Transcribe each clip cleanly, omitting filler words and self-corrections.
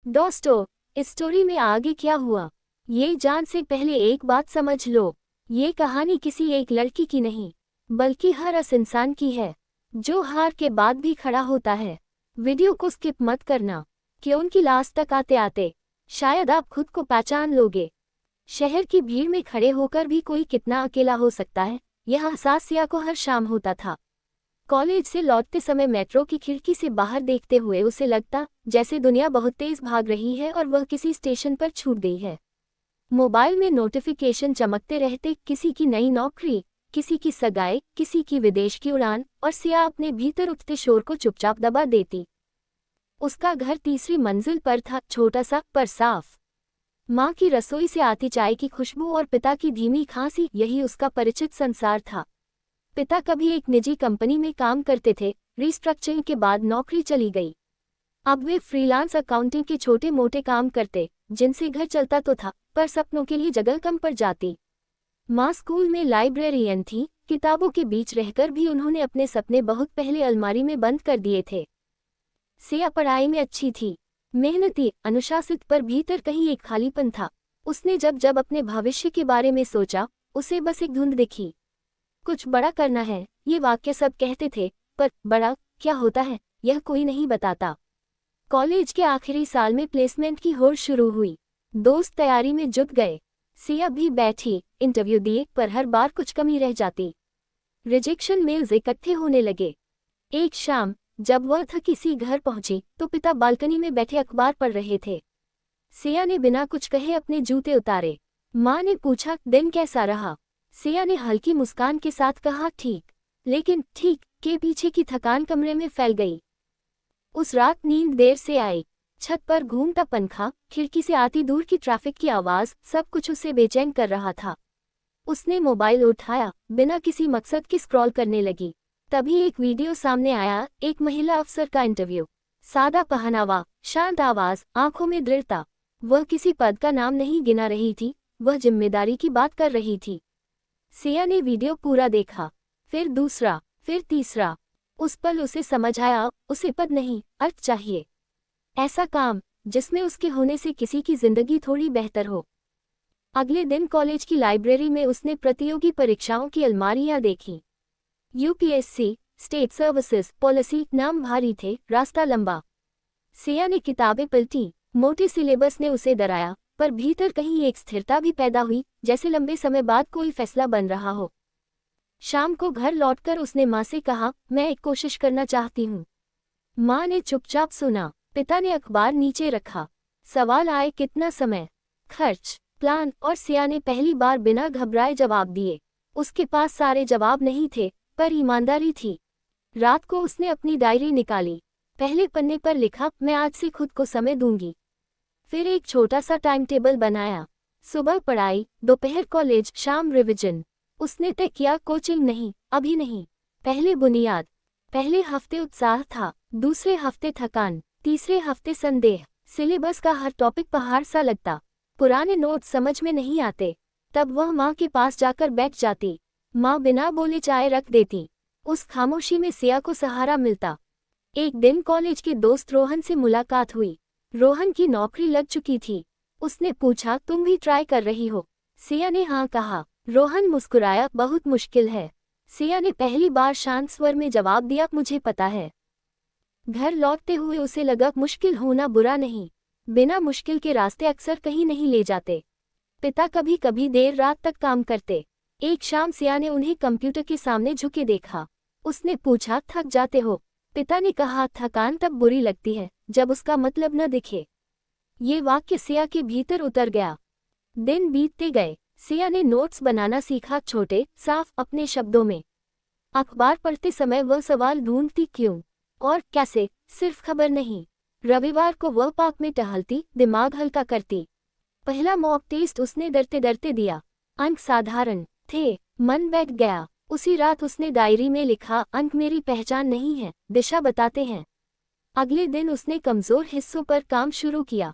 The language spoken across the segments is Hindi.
दोस्तों, इस स्टोरी में आगे क्या हुआ, ये जान से पहले एक बात समझ लो। ये कहानी किसी एक लड़की की नहीं, बल्कि हर उस इंसान की है जो हार के बाद भी खड़ा होता है। वीडियो को स्किप मत करना, कि उनकी लास्ट तक आते आते शायद आप खुद को पहचान लोगे। शहर की भीड़ में खड़े होकर भी कोई कितना अकेला हो सकता है, यह एहसास सिया को हर शाम होता था। कॉलेज से लौटते समय मेट्रो की खिड़की से बाहर देखते हुए उसे लगता जैसे दुनिया बहुत तेज भाग रही है और वह किसी स्टेशन पर छूट गई है। मोबाइल में नोटिफिकेशन चमकते रहते, किसी की नई नौकरी, किसी की सगाई, किसी की विदेश की उड़ान, और सिया अपने भीतर उठते शोर को चुपचाप दबा देती। उसका घर तीसरी मंजिल पर था, छोटा सा पर साफ। माँ की रसोई से आती चाय की खुशबू और पिता की धीमी खांसी, यही उसका परिचित संसार था। पिता कभी एक निजी कंपनी में काम करते थे, रिस्ट्रक्चरिंग के बाद नौकरी चली गई। अब वे फ्रीलांस अकाउंटिंग के छोटे मोटे काम करते, जिनसे घर चलता तो था, पर सपनों के लिए जगह कम पड़ जाती। माँ स्कूल में लाइब्रेरियन थी, किताबों के बीच रहकर भी उन्होंने अपने सपने बहुत पहले अलमारी में बंद कर दिए थे। सिया पढ़ाई में अच्छी थी, मेहनती, अनुशासित, पर भीतर कहीं एक खालीपन था। उसने जब जब अपने भविष्य के बारे में सोचा, उसे बस एक धुंध दिखी। कुछ बड़ा करना है, ये वाक्य सब कहते थे, पर बड़ा क्या होता है, यह कोई नहीं बताता। कॉलेज के आखिरी साल में प्लेसमेंट की होड़ शुरू हुई। दोस्त तैयारी में जुट गए, सिया भी बैठी, इंटरव्यू दिए, पर हर बार कुछ कमी रह जाती। रिजेक्शन मेल्स इकट्ठे होने लगे। एक शाम जब वह थकी सी घर पहुंची तो पिता बालकनी में बैठे अखबार पढ़ रहे थे। सिया ने बिना कुछ कहे अपने जूते उतारे। माँ ने पूछा, दिन कैसा रहा? सिया ने हल्की मुस्कान के साथ कहा, ठीक। लेकिन ठीक के पीछे की थकान कमरे में फैल गई। उस रात नींद देर से आई। छत पर घूमता पंखा, खिड़की से आती दूर की ट्रैफिक की आवाज, सब कुछ उसे बेचैन कर रहा था। उसने मोबाइल उठाया, बिना किसी मकसद के स्क्रॉल करने लगी। तभी एक वीडियो सामने आया, एक महिला अफसर का इंटरव्यू। सादा पहनावा, शांत आवाज, आंखों में दृढ़ता। वह किसी पद का नाम नहीं गिना रही थी, वह जिम्मेदारी की बात कर रही थी। सिया ने वीडियो पूरा देखा, फिर दूसरा, फिर तीसरा। उस पल उसे समझ आया, उसे पद नहीं, अर्थ चाहिए। ऐसा काम जिसमें उसके होने से किसी की जिंदगी थोड़ी बेहतर हो। अगले दिन कॉलेज की लाइब्रेरी में उसने प्रतियोगी परीक्षाओं की अलमारियां देखीं। यूपीएससी, स्टेट सर्विसेज, पॉलिसी, नाम भारी थे, रास्ता लंबा। सिया ने किताबें पलटी, मोटे सिलेबस ने उसे डराया, पर भीतर कहीं एक स्थिरता भी पैदा हुई, जैसे लंबे समय बाद कोई फैसला बन रहा हो। शाम को घर लौटकर उसने माँ से कहा, मैं एक कोशिश करना चाहती हूँ। माँ ने चुपचाप सुना। पिता ने अखबार नीचे रखा। सवाल आए, कितना समय, खर्च, प्लान, और सिया ने पहली बार बिना घबराए जवाब दिए। उसके पास सारे जवाब नहीं थे, पर ईमानदारी थी। रात को उसने अपनी डायरी निकाली। पहले पन्ने पर लिखा, मैं आज से खुद को समय दूंगी। फिर एक छोटा सा टाइम टेबल बनाया। सुबह पढ़ाई, दोपहर कॉलेज, शाम रिवीजन। उसने तय किया, कोचिंग नहीं, अभी नहीं। पहले बुनियाद। पहले हफ्ते उत्साह था, दूसरे हफ्ते थकान, तीसरे हफ्ते संदेह। सिलेबस का हर टॉपिक पहाड़ सा लगता। पुराने नोट्स समझ में नहीं आते। तब वह माँ के पास जाकर बैठ जाती। माँ बिना बोले चाय रख देती। उस खामोशी में सिया को सहारा मिलता। एक दिन कॉलेज के दोस्त रोहन से मुलाकात हुई। रोहन की नौकरी लग चुकी थी। उसने पूछा, तुम भी ट्राई कर रही हो? सिया ने हाँ कहा। रोहन मुस्कुराया, बहुत मुश्किल है। सिया ने पहली बार शांत स्वर में जवाब दिया, मुझे पता है। घर लौटते हुए उसे लगा, मुश्किल होना बुरा नहीं, बिना मुश्किल के रास्ते अक्सर कहीं नहीं ले जाते। पिता कभी कभी देर रात तक काम करते। एक शाम सिया ने उन्हें कंप्यूटर के सामने झुके देखा। उसने पूछा, थक जाते हो? पिता ने कहा, थकान तब बुरी लगती है जब उसका मतलब न दिखे। ये वाक्य सिया के भीतर उतर गया। दिन बीतते गए। सिया ने नोट्स बनाना सीखा, छोटे, साफ, अपने शब्दों में। अखबार पढ़ते समय वह सवाल ढूंढती, क्यों और कैसे, सिर्फ खबर नहीं। रविवार को वह पार्क में टहलती, दिमाग हल्का करती। पहला मॉक टेस्ट उसने डरते डरते दिया। अंक साधारण थे, मन बैठ गया। उसी रात उसने डायरी में लिखा, अंक मेरी पहचान नहीं है, दिशा बताते हैं। अगले दिन उसने कमजोर हिस्सों पर काम शुरू किया।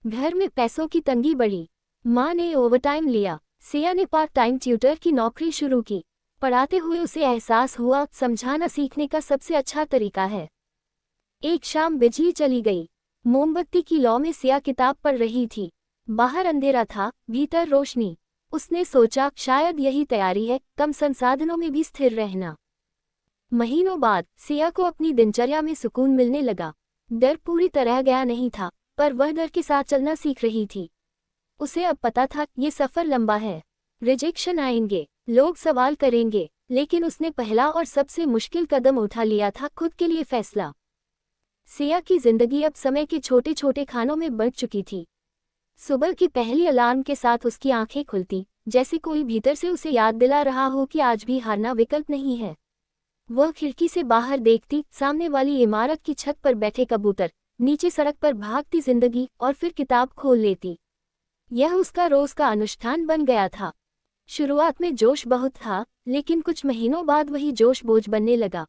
घर में पैसों की तंगी बढ़ी। माँ ने ओवरटाइम लिया। सिया ने पार्ट टाइम ट्यूटर की नौकरी शुरू की। पढ़ाते हुए उसे एहसास हुआ, समझाना सीखने का सबसे अच्छा तरीका है। एक शाम बिजली चली गई। मोमबत्ती की लौ में सिया किताब पढ़ रही थी। बाहर अंधेरा था, भीतर रोशनी। उसने सोचा शायद यही तैयारी है, कम संसाधनों में भी स्थिर रहना। महीनों बाद सिया को अपनी दिनचर्या में सुकून मिलने लगा। डर पूरी तरह गया नहीं था, पर वह डर के साथ चलना सीख रही थी। उसे अब पता था ये सफ़र लंबा है, रिजेक्शन आएंगे, लोग सवाल करेंगे, लेकिन उसने पहला और सबसे मुश्किल कदम उठा लिया था, खुद के लिए फैसला। सिया की जिंदगी अब समय के छोटे छोटे खानों में बढ़ चुकी थी। सुबह की पहली अलार्म के साथ उसकी आंखें खुलती, जैसे कोई भीतर से उसे याद दिला रहा हो कि आज भी हारना विकल्प नहीं है। वह खिड़की से बाहर देखती, सामने वाली इमारत की छत पर बैठे कबूतर, नीचे सड़क पर भागती जिंदगी, और फिर किताब खोल लेती। यह उसका रोज का अनुष्ठान बन गया था। शुरुआत में जोश बहुत था, लेकिन कुछ महीनों बाद वही जोश बोझ बनने लगा।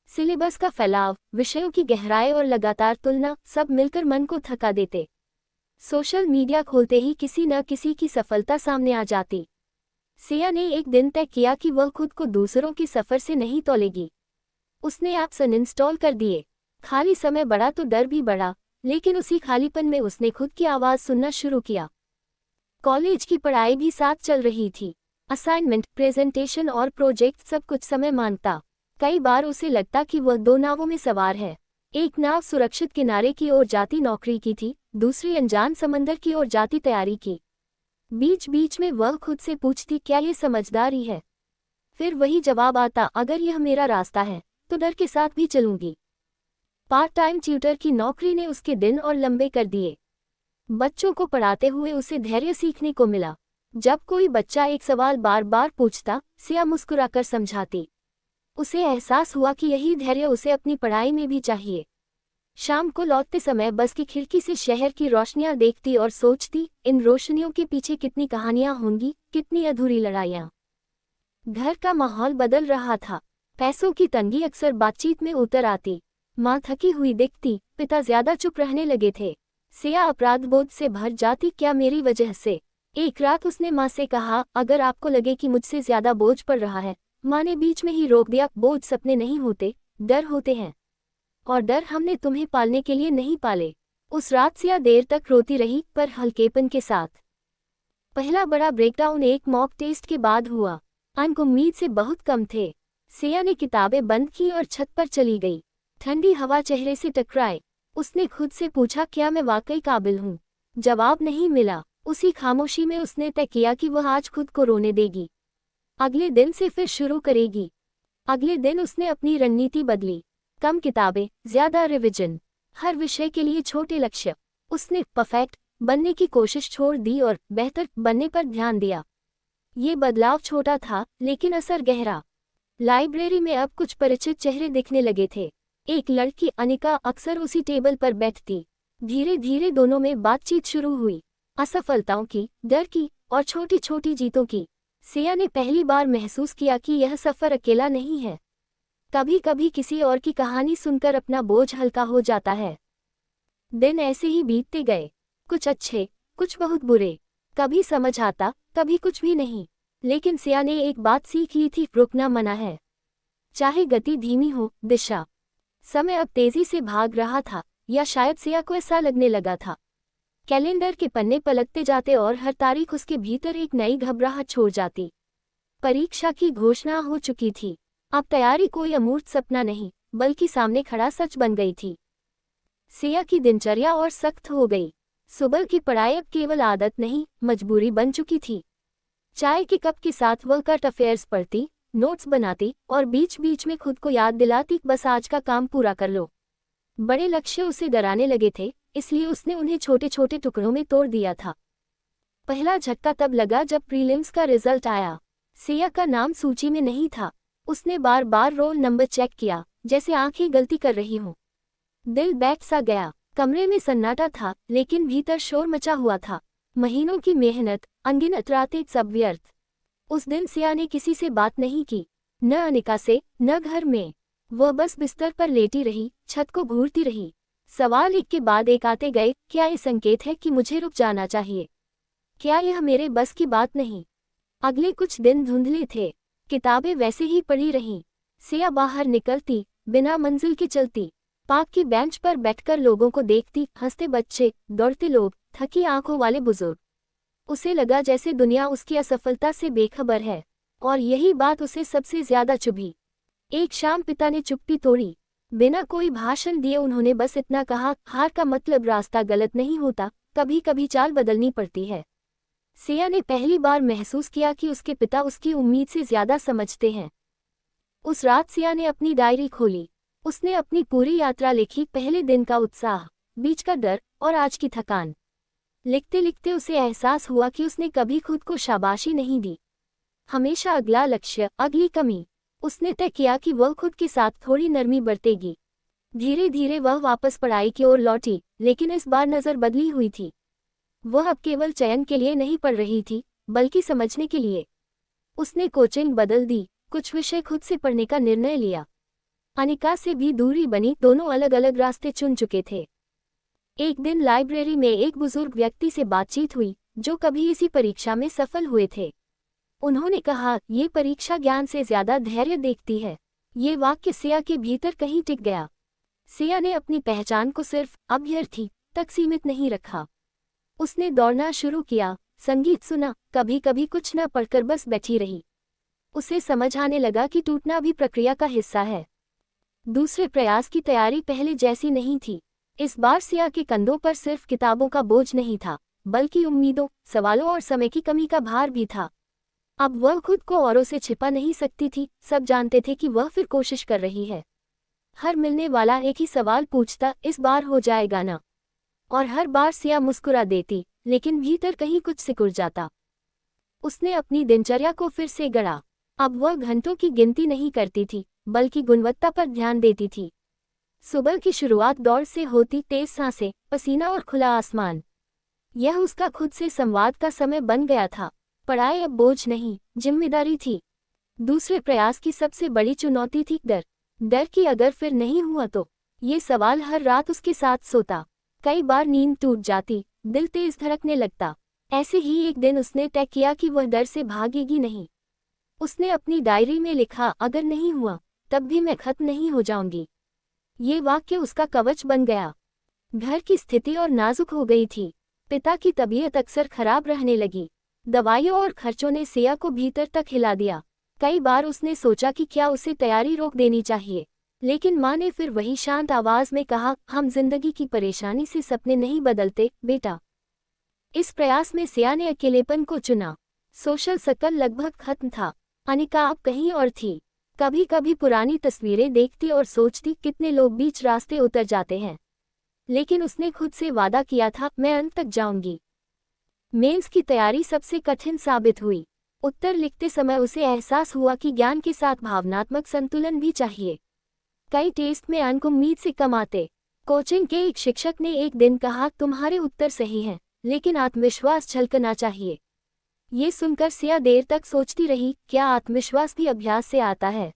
सिलेबस का फैलाव, विषयों की गहराई और लगातार तुलना, सब मिलकर मन को थका देते। सोशल मीडिया खोलते ही किसी न किसी की सफलता सामने आ जाती। सिया ने एक दिन तय किया कि वह खुद को दूसरों की सफ़र से नहीं तौलेगी। उसने ऐप्स अनइंस्टॉल कर दिए। खाली समय बढ़ा तो डर भी बढ़ा, लेकिन उसी खालीपन में उसने खुद की आवाज़ सुनना शुरू किया। कॉलेज की पढ़ाई भी साथ चल रही थी। असाइनमेंट, प्रेजेंटेशन और प्रोजेक्ट सब कुछ समय मांगता। कई बार उसे लगता कि वह दो नावों में सवार है। एक नाव सुरक्षित किनारे की ओर जाती नौकरी की थी, दूसरी अनजान समंदर की ओर जाती तैयारी की। बीच बीच में वह खुद से पूछती, क्या ये समझदारी है? फिर वही जवाब आता, अगर यह मेरा रास्ता है तो डर के साथ भी चलूंगी। पार्ट टाइम ट्यूटर की नौकरी ने उसके दिन और लंबे कर दिए। बच्चों को पढ़ाते हुए उसे धैर्य सीखने को मिला। जब कोई बच्चा एक सवाल बार बार पूछता, सिया मुस्कुराकर समझाती। उसे एहसास हुआ कि यही धैर्य उसे अपनी पढ़ाई में भी चाहिए। शाम को लौटते समय बस की खिड़की से शहर की रोशनियां देखती और सोचती, इन रोशनियों के पीछे कितनी कहानियां होंगी, कितनी अधूरी लड़ाइयां। घर का माहौल बदल रहा था। पैसों की तंगी अक्सर बातचीत में उतर आती। माँ थकी हुई दिखती, पिता ज्यादा चुप रहने लगे थे। सिया अपराधबोध से भर जाती, क्या मेरी वजह से? एक रात उसने माँ से कहा, अगर आपको लगे कि मुझसे ज्यादा बोझ पड़ रहा है। माँ ने बीच में ही रोक दिया, बोझ सपने नहीं होते, डर होते हैं, और डर हमने तुम्हें पालने के लिए नहीं पाले। उस रात सिया देर तक रोती रही, पर हल्केपन के साथ। पहला बड़ा ब्रेकडाउन एक मॉक टेस्ट के बाद हुआ। अंक उम्मीद से बहुत कम थे। सिया ने किताबें बंद की और छत पर चली गई। ठंडी हवा चेहरे से टकराए। उसने खुद से पूछा, क्या मैं वाकई काबिल हूँ? जवाब नहीं मिला। उसी खामोशी में उसने तय किया कि वह आज खुद को रोने देगी। अगले दिन से फिर शुरू करेगी। अगले दिन उसने अपनी रणनीति बदली। कम किताबें, ज्यादा रिवीजन, हर विषय के लिए छोटे लक्ष्य। उसने परफेक्ट बनने की कोशिश छोड़ दी और बेहतर बनने पर ध्यान दिया। ये बदलाव छोटा था, लेकिन असर गहरा। लाइब्रेरी में अब कुछ परिचित चेहरे दिखने लगे थे। एक लड़की अनिका अक्सर उसी टेबल पर बैठती। धीरे धीरे दोनों में बातचीत शुरू हुई, असफलताओं की, डर की और छोटी छोटी जीतों की। सिया ने पहली बार महसूस किया कि यह सफ़र अकेला नहीं है। कभी कभी किसी और की कहानी सुनकर अपना बोझ हल्का हो जाता है। दिन ऐसे ही बीतते गए, कुछ अच्छे, कुछ बहुत बुरे। कभी समझ आता, कभी कुछ भी नहीं। लेकिन सिया ने एक बात सीख ली थी, रुकना मना है। चाहे गति धीमी हो, दिशा। समय अब तेजी से भाग रहा था, या शायद सिया को ऐसा लगने लगा था। कैलेंडर के पन्ने पलटते जाते और हर तारीख उसके भीतर एक नई घबराहट छोड़ जाती। परीक्षा की घोषणा हो चुकी थी। अब तैयारी कोई अमूर्त सपना नहीं, बल्कि सामने खड़ा सच बन गई थी। सिया की दिनचर्या और सख्त हो गई। सुबह की पढ़ाई अब केवल आदत नहीं, मजबूरी बन चुकी थी। चाय के कप के साथ वह करंट अफेयर्स पढ़ती, नोट्स बनाती और बीच बीच में खुद को याद दिलाती, बस आज का काम पूरा कर लो। बड़े लक्ष्य उसे डराने लगे थे, इसलिए उसने उन्हें छोटे छोटे टुकड़ों में तोड़ दिया था। पहला झटका तब लगा जब प्रीलिम्स का रिजल्ट आया। सिया का नाम सूची में नहीं था। उसने बार बार रोल नंबर चेक किया, जैसे आंखें गलती कर रही हों। दिल बैठ सा गया। कमरे में सन्नाटा था, लेकिन भीतर शोर मचा हुआ था। महीनों की मेहनत, अनगिनत रातें, सब व्यर्थ। उस दिन सिया ने किसी से बात नहीं की, न अनिका से, न घर में। वह बस बिस्तर पर लेटी रही, छत को घूरती रही। सवाल एक के बाद एक आते गए। क्या ये संकेत है कि मुझे रुक जाना चाहिए? क्या यह मेरे बस की बात नहीं? अगले कुछ दिन धुंधले थे। किताबें वैसे ही पड़ी रहीं। सिया बाहर निकलती, बिना मंजिल के चलती। पार्क की बेंच पर बैठकर लोगों को देखती, हंसते बच्चे, दौड़ते लोग, थकी आंखों वाले बुजुर्ग। उसे लगा जैसे दुनिया उसकी असफलता से बेखबर है, और यही बात उसे सबसे ज्यादा चुभी। एक शाम पिता ने चुप्पी तोड़ी। बिना कोई भाषण दिए उन्होंने बस इतना कहा, हार का मतलब रास्ता गलत नहीं होता, कभी कभी चाल बदलनी पड़ती है। सिया ने पहली बार महसूस किया कि उसके पिता उसकी उम्मीद से ज्यादा समझते हैं। उस रात सिया ने अपनी डायरी खोली। उसने अपनी पूरी यात्रा लिखी, पहले दिन का उत्साह, बीच का डर और आज की थकान। लिखते लिखते उसे एहसास हुआ कि उसने कभी खुद को शाबाशी नहीं दी। हमेशा अगला लक्ष्य, अगली कमी। उसने तय किया कि वह खुद के साथ थोड़ी नरमी बरतेगी। धीरे धीरे वह वापस पढ़ाई की ओर लौटी, लेकिन इस बार नज़र बदली हुई थी। वह अब केवल चयन के लिए नहीं पढ़ रही थी, बल्कि समझने के लिए। उसने कोचिंग बदल दी, कुछ विषय खुद से पढ़ने का निर्णय लिया। अनिका से भी दूरी बनी, दोनों अलग अलग रास्ते चुन चुके थे। एक दिन लाइब्रेरी में एक बुजुर्ग व्यक्ति से बातचीत हुई, जो कभी इसी परीक्षा में सफल हुए थे। उन्होंने कहा, ये परीक्षा ज्ञान से ज्यादा धैर्य देखती है। ये वाक्य सिया के भीतर कहीं टिक गया। सिया ने अपनी पहचान को सिर्फ अभ्यर्थी तक सीमित नहीं रखा। उसने दौड़ना शुरू किया, संगीत सुना, कभी कभी कुछ न पढ़कर बस बैठी रही। उसे समझ आने लगा कि टूटना भी प्रक्रिया का हिस्सा है। दूसरे प्रयास की तैयारी पहले जैसी नहीं थी। इस बार सिया के कंधों पर सिर्फ किताबों का बोझ नहीं था, बल्कि उम्मीदों, सवालों और समय की कमी का भार भी था। अब वह खुद को औरों से छिपा नहीं सकती थी, सब जानते थे कि वह फिर कोशिश कर रही है। हर मिलने वाला एक ही सवाल पूछता, इस बार हो जाएगा ना? और हर बार सिया मुस्कुरा देती, लेकिन भीतर कहीं कुछ सिकुड़ जाता। उसने अपनी दिनचर्या को फिर से गढ़ा। अब वह घंटों की गिनती नहीं करती थी, बल्कि गुणवत्ता पर ध्यान देती थी। सुबह की शुरुआत दौड़ से होती, तेज सांसें, पसीना और खुला आसमान। यह उसका खुद से संवाद का समय बन गया था। पढ़ाई अब बोझ नहीं, जिम्मेदारी थी। दूसरे प्रयास की सबसे बड़ी चुनौती थी डर। डर कि अगर फिर नहीं हुआ तो? ये सवाल हर रात उसके साथ सोता। कई बार नींद टूट जाती, दिल तेज धड़कने लगता। ऐसे ही एक दिन उसने तय किया कि वह डर से भागेगी नहीं। उसने अपनी डायरी में लिखा, अगर नहीं हुआ तब भी मैं खत्म नहीं हो जाऊंगी। ये वाक्य उसका कवच बन गया। घर की स्थिति और नाजुक हो गई थी। पिता की तबीयत अक्सर खराब रहने लगी। दवाइयों और खर्चों ने सिया को भीतर तक हिला दिया। कई बार उसने सोचा कि क्या उसे तैयारी रोक देनी चाहिए, लेकिन माँ ने फिर वही शांत आवाज में कहा, हम जिंदगी की परेशानी से सपने नहीं बदलते बेटा। इस प्रयास में सिया ने अकेलेपन को चुना। सोशल सर्कल लगभग खत्म था। अनिका अब कहीं और थी। कभी कभी पुरानी तस्वीरें देखती और सोचती, कितने लोग बीच रास्ते उतर जाते हैं। लेकिन उसने खुद से वादा किया था, मैं अंत तक जाऊंगी। मेंस की तैयारी सबसे कठिन साबित हुई। उत्तर लिखते समय उसे एहसास हुआ कि ज्ञान के साथ भावनात्मक संतुलन भी चाहिए। कई टेस्ट में अंक उम्मीद से कम आते। कोचिंग के एक शिक्षक ने एक दिन कहा, तुम्हारे उत्तर सही हैं, लेकिन आत्मविश्वास झलकना चाहिए। ये सुनकर सिया देर तक सोचती रही, क्या आत्मविश्वास भी अभ्यास से आता है?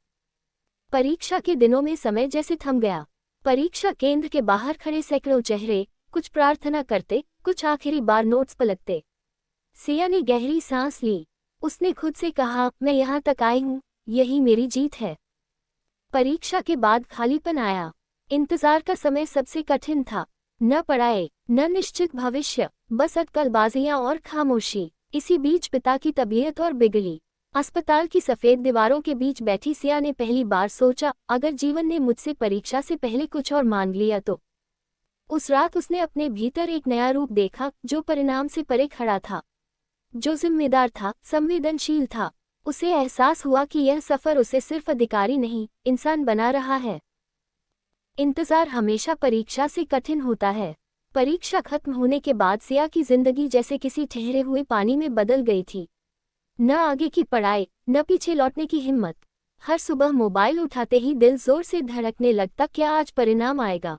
परीक्षा के दिनों में समय जैसे थम गया। परीक्षा केंद्र के बाहर खड़े सैकड़ों चेहरे, कुछ प्रार्थना करते, कुछ आखिरी बार नोट्स पलटते। सिया ने गहरी सांस ली। उसने खुद से कहा, मैं यहाँ तक आई हूँ, यही मेरी जीत है। परीक्षा के बाद खालीपन आया। इंतजार का समय सबसे कठिन था। न पढ़ाई, न निश्चित भविष्य, बस अटकलबाजियां और खामोशी। इसी बीच पिता की तबीयत और बिगड़ी। अस्पताल की सफेद दीवारों के बीच बैठी सिया ने पहली बार सोचा, अगर जीवन ने मुझसे परीक्षा से पहले कुछ और मांग लिया तो? उस रात उसने अपने भीतर एक नया रूप देखा, जो परिणाम से परे खड़ा था, जो जिम्मेदार था, संवेदनशील था। उसे एहसास हुआ कि यह सफर उसे सिर्फ अधिकारी नहीं, इंसान बना रहा है। इंतजार हमेशा परीक्षा से कठिन होता है। परीक्षा खत्म होने के बाद सिया की जिंदगी जैसे किसी ठहरे हुए पानी में बदल गई थी। न आगे की पढ़ाई, न पीछे लौटने की हिम्मत। हर सुबह मोबाइल उठाते ही दिल जोर से धड़कने लगता, क्या आज परिणाम आएगा?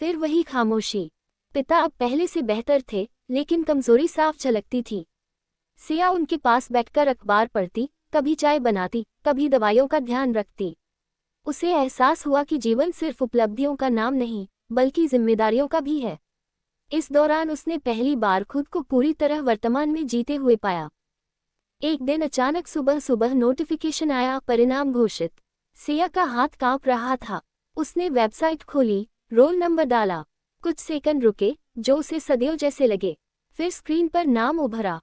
फिर वही खामोशी। पिता अब पहले से बेहतर थे, लेकिन कमजोरी साफ झलकती थी। सिया उनके पास बैठकर अखबार पढ़ती, कभी चाय बनाती, कभी दवाइयों का ध्यान रखती। उसे एहसास हुआ कि जीवन सिर्फ उपलब्धियों का नाम नहीं, बल्कि जिम्मेदारियों का भी है। इस दौरान उसने पहली बार खुद को पूरी तरह वर्तमान में जीते हुए पाया। एक दिन अचानक सुबह सुबह नोटिफिकेशन आया, परिणाम घोषित। सिया का हाथ कांप रहा था। उसने वेबसाइट खोली, रोल नंबर डाला। कुछ सेकंड रुके, जो उसे सदियों जैसे लगे। फिर स्क्रीन पर नाम उभरा।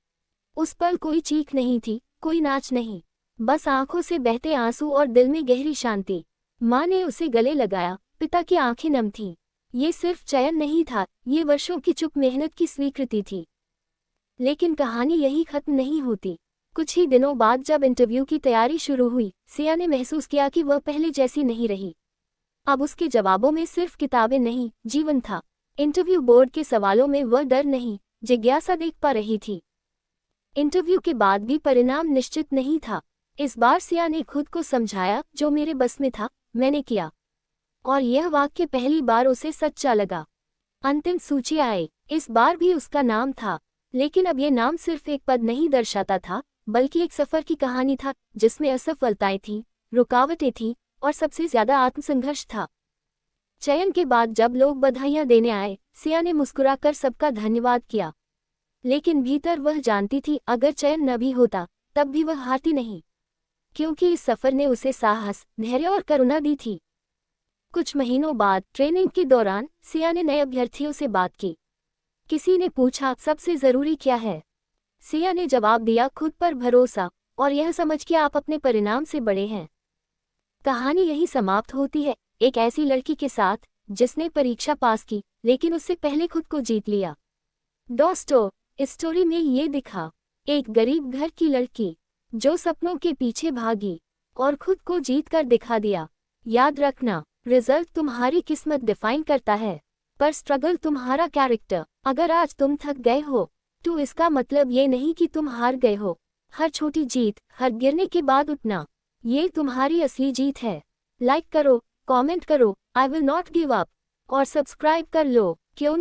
उस पर कोई चीख नहीं थी, कोई नाच नहीं, बस आंखों से बहते आंसू और दिल में गहरी शांति। माँ ने उसे गले लगाया, पिता की आंखें नम थीं। ये सिर्फ चयन नहीं था, ये वर्षों की चुप मेहनत की स्वीकृति थी। लेकिन कहानी यही खत्म नहीं होती। कुछ ही दिनों बाद जब इंटरव्यू की तैयारी शुरू हुई, सिया ने महसूस किया कि वह पहले जैसी नहीं रही। अब उसके जवाबों में सिर्फ किताबें नहीं, जीवन था। इंटरव्यू बोर्ड के सवालों में वह डर नहीं, जिज्ञासा देख पा रही थी। इंटरव्यू के बाद भी परिणाम निश्चित नहीं था। इस बार सिया ने खुद को समझाया, जो मेरे बस में था, मैंने किया। और यह वाक्य पहली बार उसे सच्चा लगा। अंतिम सूची आई। इस बार भी उसका नाम था, लेकिन अब यह नाम सिर्फ एक पद नहीं दर्शाता था, बल्कि एक सफर की कहानी था, जिसमें असफलताएं थीं, रुकावटें थीं, और सबसे ज्यादा आत्मसंघर्ष था। चयन के बाद जब लोग बधाइयां देने आए, सिया ने मुस्कुराकर सबका धन्यवाद किया। लेकिन भीतर वह जानती थी, अगर चयन न भी होता, तब भी वह हारती नहीं, क्योंकि इस सफर ने उसे साहस, धैर्य और करुणा दी थी। कुछ महीनों बाद ट्रेनिंग के दौरान सिया ने नए अभ्यर्थियों से बात की। किसी ने पूछा, सबसे जरूरी क्या है? सिया ने जवाब दिया, खुद पर भरोसा, और यह समझ कि आप अपने परिणाम से बड़े हैं। कहानी यही समाप्त होती है, एक ऐसी लड़की के साथ, जिसने परीक्षा पास की, लेकिन उससे पहले खुद को जीत लिया। दोस्तों, इस स्टोरी में ये दिखा, एक गरीब घर की लड़की, जो सपनों के पीछे भागी, और खुद को जीत कर दिखा दिया। याद रखना, रिजल्ट तुम्हारी किस्मत डिफाइन करता है, पर स्ट्रगल तुम्हारा कैरेक्टर। अगर आज तुम थक गए हो, तो इसका मतलब ये नहीं कि तुम हार गए हो। हर छोटी जीत, हर गिरने के बाद उठना, ये तुम्हारी असली जीत है। लाइक करो, कमेंट करो, I will not give up, और सब्सक्राइब कर लो।